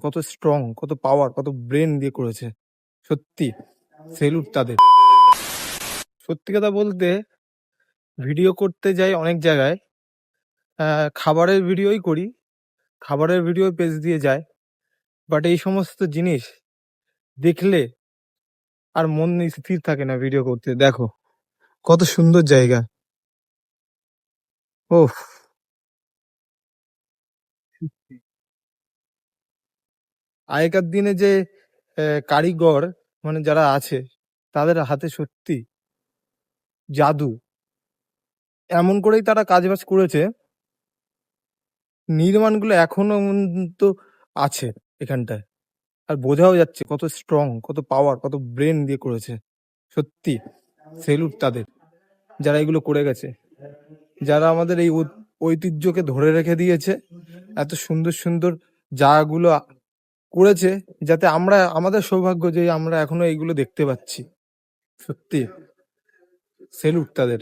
কত স্ট্রং, কত পাওয়ার, কত ব্রেন দিয়ে করেছে। সত্যি সেলুট তাদের। সত্যি কথা বলতে ভিডিও করতে যাই অনেক জায়গায়, খাবারের ভিডিওই করি, খাবারের ভিডিও পেজ দিয়ে যায়। বাট এই সমস্ত জিনিস দেখলে আর মন স্থির থাকে না ভিডিও করতে। দেখো কত সুন্দর জায়গা। ওহ, আগেকার দিনে যে কারিগর মানে যারা আছে তাদের হাতে সত্যি জাদু। এমন করেই তারা কাজবাজ করেছে, নির্মাণগুলো এখনো পর্যন্ত আছে এখানটায়। আর বোঝাও যাচ্ছে কত স্ট্রং, কত পাওয়ার, কত ব্রেন দিয়ে করেছে। সত্যি সেলুট তাদের যারা এগুলো করে গেছে, যারা আমাদের এই ঐতিহ্যকে ধরে রেখে দিয়েছে। এত সুন্দর সুন্দর জায়গাগুলো করেছে, যাতে আমরা, আমাদের সৌভাগ্য যে আমরা এখনো এইগুলো দেখতে পাচ্ছি। সত্যি সেলুট তাদের।